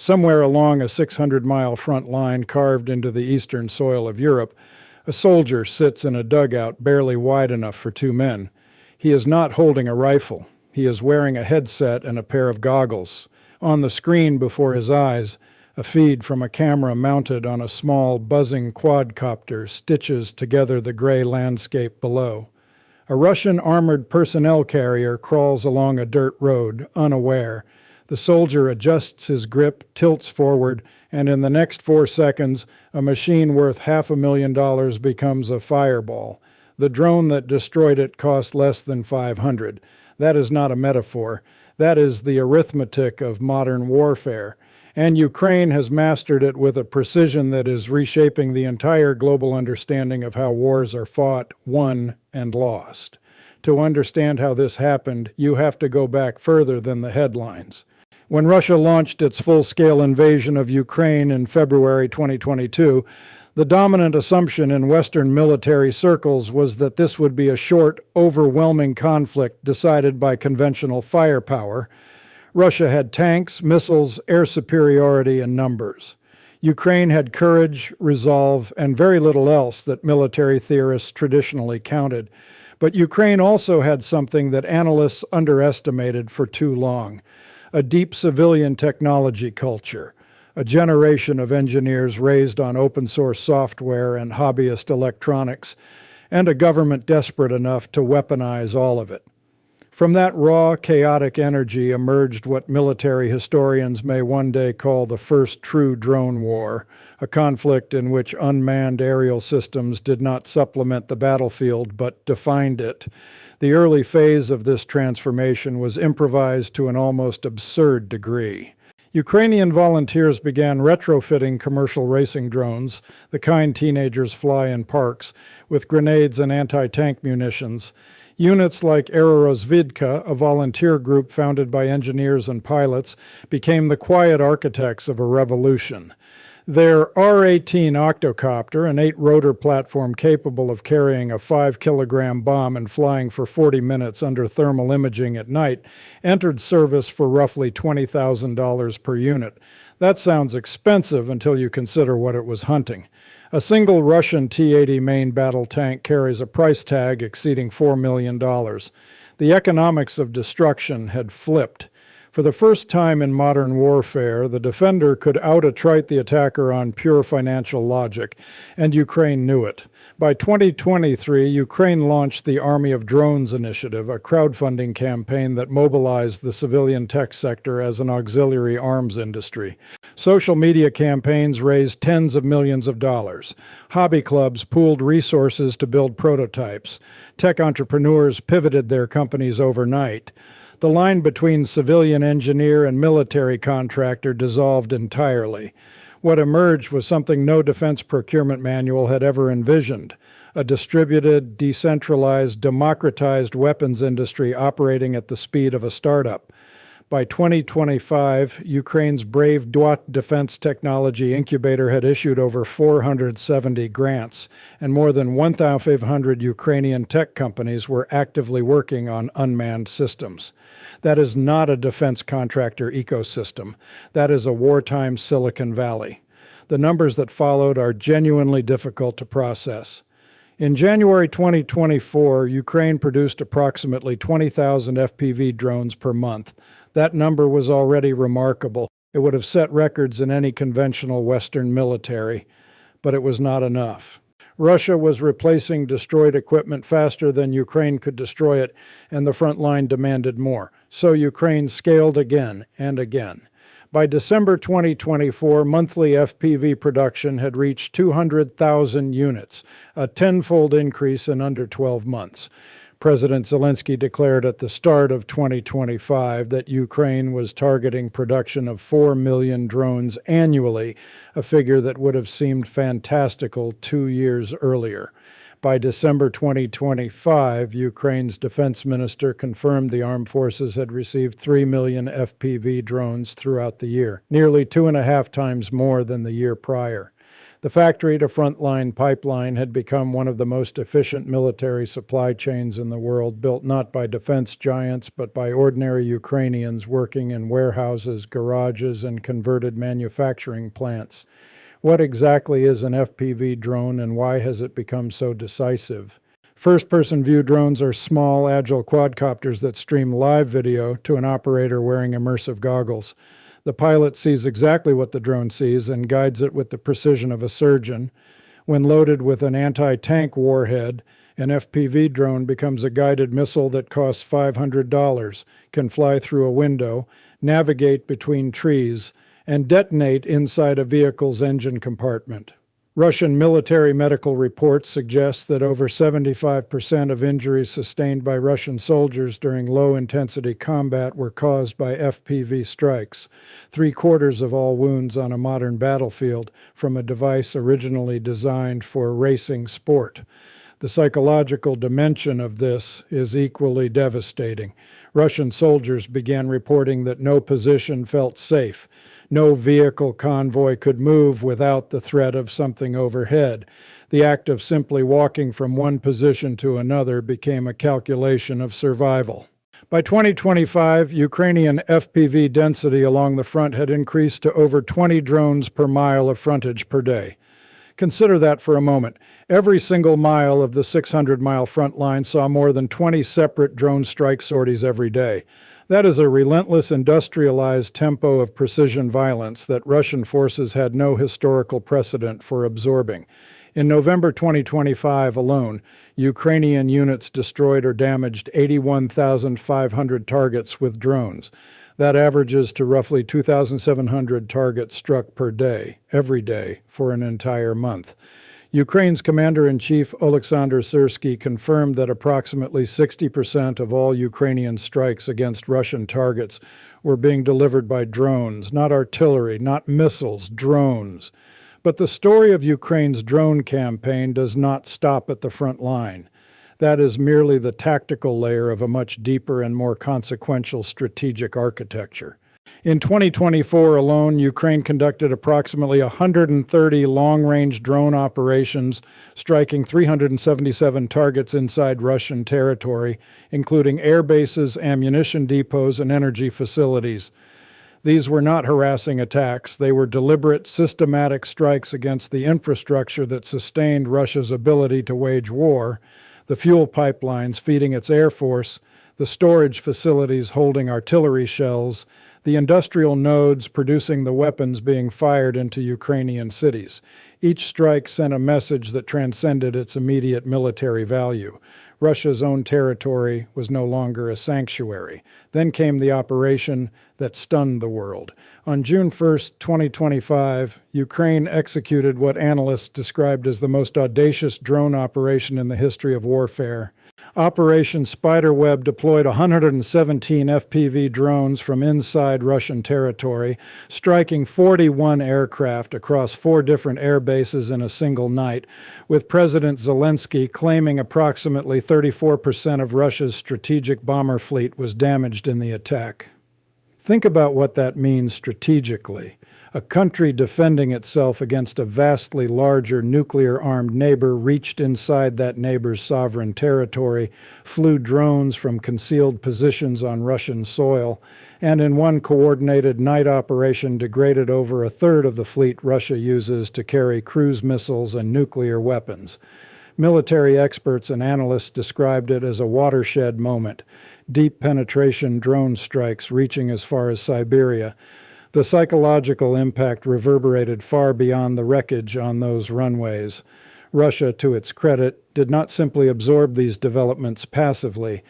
Somewhere along a 600-mile front line carved into the eastern soil of Europe, a soldier sits in a dugout barely wide enough for two men. He is not holding a rifle. He is wearing a headset and a pair of goggles. On the screen before his eyes, a feed from a camera mounted on a small, buzzing quadcopter stitches together the gray landscape below. A Russian armored personnel carrier crawls along a dirt road, unaware. The soldier adjusts his grip, tilts forward, and in the next 4 seconds, a machine worth $500,000 becomes a fireball. The drone that destroyed it cost less than $500. That is not a metaphor. That is the arithmetic of modern warfare. And Ukraine has mastered it with a precision that is reshaping the entire global understanding of how wars are fought, won, and lost. To understand how this happened, you have to go back further than the headlines. When Russia launched its full-scale invasion of Ukraine in February 2022, the dominant assumption in Western military circles was that this would be a short, overwhelming conflict decided by conventional firepower. Russia had tanks, missiles, air superiority, and numbers. Ukraine had courage, resolve, and very little else that military theorists traditionally counted. But Ukraine also had something that analysts underestimated for too long: a deep civilian technology culture, a generation of engineers raised on open-source software and hobbyist electronics, and a government desperate enough to weaponize all of it. From that raw, chaotic energy emerged what military historians may one day call the first true drone war, a conflict in which unmanned aerial systems did not supplement the battlefield but defined it. The early phase of this transformation was improvised to an almost absurd degree. Ukrainian volunteers began retrofitting commercial racing drones, the kind teenagers fly in parks, with grenades and anti-tank munitions. Units like Aerorozvidka, a volunteer group founded by engineers and pilots, became the quiet architects of a revolution. Their R-18 octocopter, an 8-rotor platform capable of carrying a 5-kilogram bomb and flying for 40 minutes under thermal imaging at night, entered service for roughly $20,000 per unit. That sounds expensive until you consider what it was hunting. A single Russian T-80 main battle tank carries a price tag exceeding $4 million. The economics of destruction had flipped. For the first time in modern warfare, the defender could out-attrite the attacker on pure financial logic, and Ukraine knew it. By 2023, Ukraine launched the Army of Drones initiative, a crowdfunding campaign that mobilized the civilian tech sector as an auxiliary arms industry. Social media campaigns raised tens of millions of dollars. Hobby clubs pooled resources to build prototypes. Tech entrepreneurs pivoted their companies overnight. The line between civilian engineer and military contractor dissolved entirely. What emerged was something no defense procurement manual had ever envisioned: a distributed, decentralized, democratized weapons industry operating at the speed of a startup. By 2025, Ukraine's Brave Dwat Defense Technology Incubator had issued over 470 grants, and more than 1,500 Ukrainian tech companies were actively working on unmanned systems. That is not a defense contractor ecosystem. That is a wartime Silicon Valley. The numbers that followed are genuinely difficult to process. In January 2024, Ukraine produced approximately 20,000 FPV drones per month. That number was already remarkable. It would have set records in any conventional Western military, but it was not enough. Russia was replacing destroyed equipment faster than Ukraine could destroy it, and the front line demanded more. So Ukraine scaled again and again. By December 2024, monthly FPV production had reached 200,000 units, a tenfold increase in under 12 months. President Zelensky declared at the start of 2025 that Ukraine was targeting production of 4 million drones annually, a figure that would have seemed fantastical 2 years earlier. By December 2025, Ukraine's defense minister confirmed the armed forces had received 3 million FPV drones throughout the year, nearly 2.5 times more than the year prior. The factory-to-frontline pipeline had become one of the most efficient military supply chains in the world, built not by defense giants, but by ordinary Ukrainians working in warehouses, garages, and converted manufacturing plants. What exactly is an FPV drone, and why has it become so decisive? First-person view drones are small, agile quadcopters that stream live video to an operator wearing immersive goggles. The pilot sees exactly what the drone sees and guides it with the precision of a surgeon. When loaded with an anti-tank warhead, an FPV drone becomes a guided missile that costs $500, can fly through a window, navigate between trees, and detonate inside a vehicle's engine compartment. Russian military medical reports suggest that over 75% of injuries sustained by Russian soldiers during low-intensity combat were caused by FPV strikes, 3/4 of all wounds on a modern battlefield from a device originally designed for racing sport. The psychological dimension of this is equally devastating. Russian soldiers began reporting that no position felt safe. No vehicle convoy could move without the threat of something overhead. The act of simply walking from one position to another became a calculation of survival. By 2025, Ukrainian FPV density along the front had increased to over 20 drones per mile of frontage per day. Consider that for a moment. Every single mile of the 600-mile front line saw more than 20 separate drone strike sorties every day. That is a relentless, industrialized tempo of precision violence that Russian forces had no historical precedent for absorbing. In November 2025 alone, Ukrainian units destroyed or damaged 81,500 targets with drones. That averages to roughly 2,700 targets struck per day, every day, for an entire month. Ukraine's Commander-in-Chief Oleksandr Syrsky confirmed that approximately 60% of all Ukrainian strikes against Russian targets were being delivered by drones, not artillery, not missiles, drones. But the story of Ukraine's drone campaign does not stop at the front line. That is merely the tactical layer of a much deeper and more consequential strategic architecture. In 2024 alone, Ukraine conducted approximately 130 long-range drone operations, striking 377 targets inside Russian territory, including air bases, ammunition depots, and energy facilities. These were not harassing attacks. They were deliberate, systematic strikes against the infrastructure that sustained Russia's ability to wage war, the fuel pipelines feeding its air force, the storage facilities holding artillery shells, the industrial nodes producing the weapons being fired into Ukrainian cities. Each strike sent a message that transcended its immediate military value. Russia's own territory was no longer a sanctuary. Then came the operation that stunned the world. On June 1st, 2025, Ukraine executed what analysts described as the most audacious drone operation in the history of warfare. Operation Spiderweb deployed 117 FPV drones from inside Russian territory, striking 41 aircraft across 4 different air bases in a single night, with President Zelensky claiming approximately 34% of Russia's strategic bomber fleet was damaged in the attack. Think about what that means strategically. A country defending itself against a vastly larger nuclear-armed neighbor reached inside that neighbor's sovereign territory, flew drones from concealed positions on Russian soil, and in one coordinated night operation degraded over 1/3 of the fleet Russia uses to carry cruise missiles and nuclear weapons. Military experts and analysts described it as a watershed moment, deep penetration drone strikes reaching as far as Siberia. The psychological impact reverberated far beyond the wreckage on those runways. Russia, to its credit, did not simply absorb these developments passively.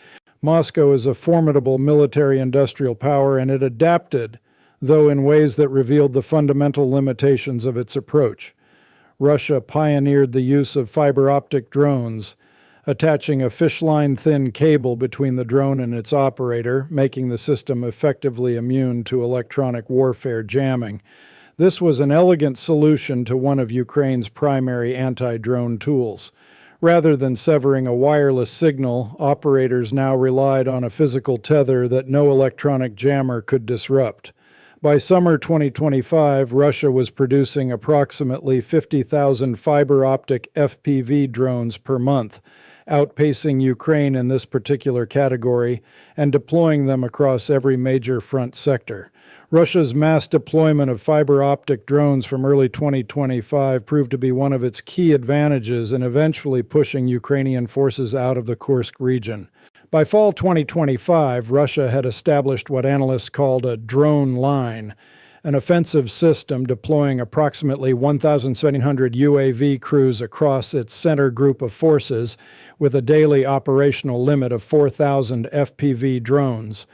Moscow is a formidable military-industrial power, and it adapted, though in ways that revealed the fundamental limitations of its approach. Russia pioneered the use of fiber-optic drones, attaching a fish-line-thin cable between the drone and its operator, making the system effectively immune to electronic warfare jamming. This was an elegant solution to one of Ukraine's primary anti-drone tools. Rather than severing a wireless signal, operators now relied on a physical tether that no electronic jammer could disrupt. By summer 2025, Russia was producing approximately 50,000 fiber optic FPV drones per month, outpacing Ukraine in this particular category and deploying them across every major front sector. Russia's mass deployment of fiber optic drones from early 2025 proved to be one of its key advantages in eventually pushing Ukrainian forces out of the Kursk region. By fall 2025, Russia had established what analysts called a drone line, an offensive system deploying approximately 1,700 UAV crews across its center group of forces with a daily operational limit of 4,000 FPV drones.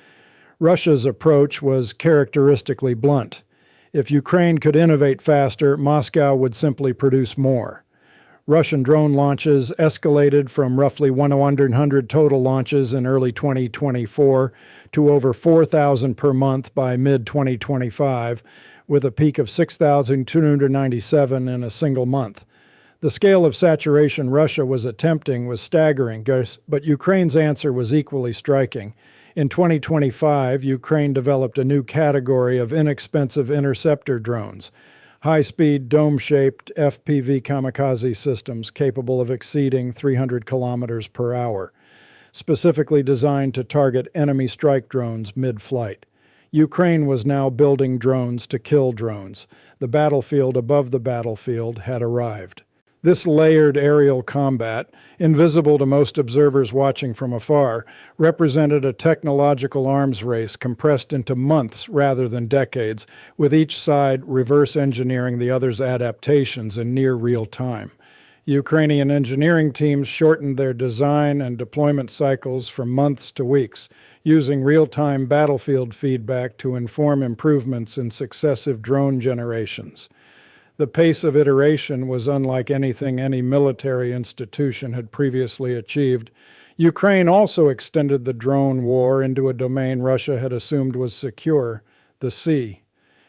Russia's approach was characteristically blunt. If Ukraine could innovate faster, Moscow would simply produce more. Russian drone launches escalated from roughly 100 total launches in early 2024 to over 4,000 per month by mid-2025, with a peak of 6,297 in a single month. The scale of saturation Russia was attempting was staggering, but Ukraine's answer was equally striking. In 2025, Ukraine developed a new category of inexpensive interceptor drones, high-speed, dome-shaped FPV kamikaze systems capable of exceeding 300 kilometers per hour, specifically designed to target enemy strike drones mid-flight. Ukraine was now building drones to kill drones. The battlefield above the battlefield had arrived. This layered aerial combat, invisible to most observers watching from afar, represented a technological arms race compressed into months rather than decades, with each side reverse engineering the other's adaptations in near real time. Ukrainian engineering teams shortened their design and deployment cycles from months to weeks, using real-time battlefield feedback to inform improvements in successive drone generations. The pace of iteration was unlike anything any military institution had previously achieved. Ukraine also extended the drone war into a domain Russia had assumed was secure, the sea.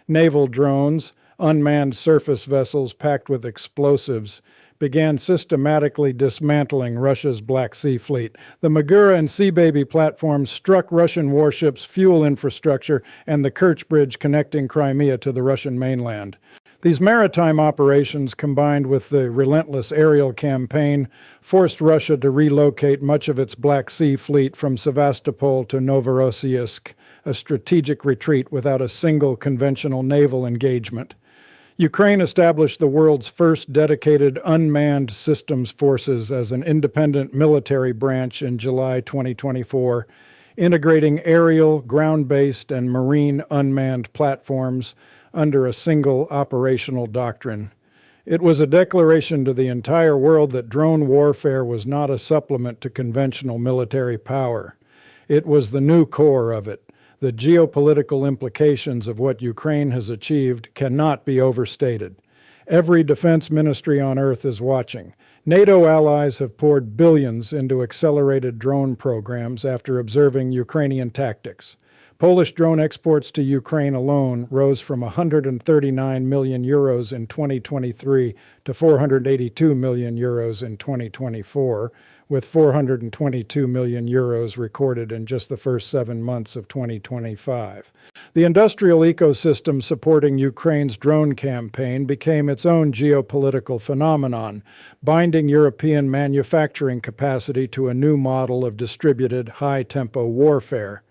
Naval drones, unmanned surface vessels packed with explosives, began systematically dismantling Russia's Black Sea fleet. The Magura and Sea Baby platforms struck Russian warships, fuel infrastructure, and the Kerch Bridge connecting Crimea to the Russian mainland. These maritime operations, combined with the relentless aerial campaign, forced Russia to relocate much of its Black Sea fleet from Sevastopol to Novorossiysk, a strategic retreat without a single conventional naval engagement. Ukraine established the world's first dedicated unmanned systems forces as an independent military branch in July 2024, integrating aerial, ground-based, and marine unmanned platforms under a single operational doctrine. It was a declaration to the entire world that drone warfare was not a supplement to conventional military power. It was the new core of it. The geopolitical implications of what Ukraine has achieved cannot be overstated. Every defense ministry on earth is watching. NATO allies have poured billions into accelerated drone programs after observing Ukrainian tactics. Polish drone exports to Ukraine alone rose from 139 million euros in 2023 to 482 million euros in 2024, with 422 million euros recorded in just the first 7 months of 2025. The industrial ecosystem supporting Ukraine's drone campaign became its own geopolitical phenomenon, binding European manufacturing capacity to a new model of distributed, high-tempo warfare.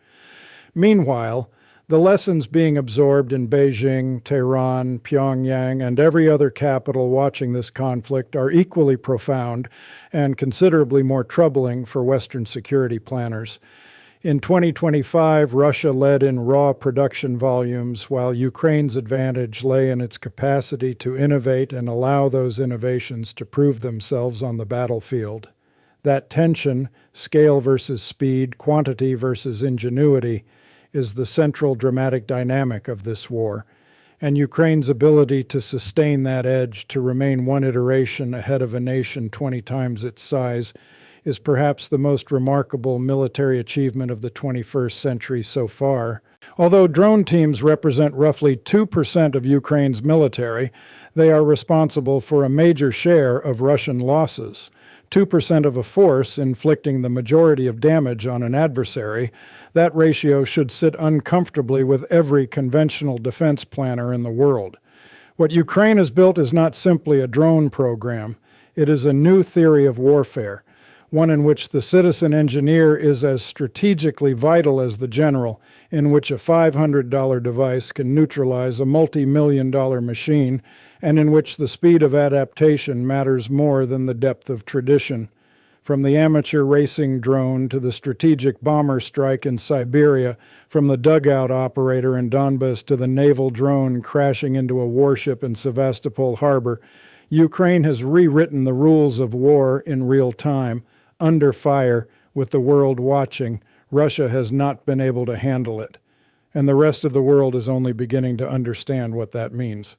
Meanwhile, the lessons being absorbed in Beijing, Tehran, Pyongyang, and every other capital watching this conflict are equally profound and considerably more troubling for Western security planners. In 2025, Russia led in raw production volumes, while Ukraine's advantage lay in its capacity to innovate and allow those innovations to prove themselves on the battlefield. That tension, scale versus speed, quantity versus ingenuity, is the central dramatic dynamic of this war, and Ukraine's ability to sustain that edge, to remain one iteration ahead of a nation 20 times its size, is perhaps the most remarkable military achievement of the 21st century so far. Although drone teams represent roughly 2% of Ukraine's military, they are responsible for a major share of Russian losses. 2% of a force inflicting the majority of damage on an adversary, that ratio should sit uncomfortably with every conventional defense planner in the world. What Ukraine has built is not simply a drone program. It is a new theory of warfare, one in which the citizen engineer is as strategically vital as the general, in which a $500 device can neutralize a multi-million-dollar machine, and in which the speed of adaptation matters more than the depth of tradition. From the amateur racing drone to the strategic bomber strike in Siberia, from the dugout operator in Donbas to the naval drone crashing into a warship in Sevastopol harbor, Ukraine has rewritten the rules of war in real time, under fire, with the world watching. Russia has not been able to handle it, and the rest of the world is only beginning to understand what that means.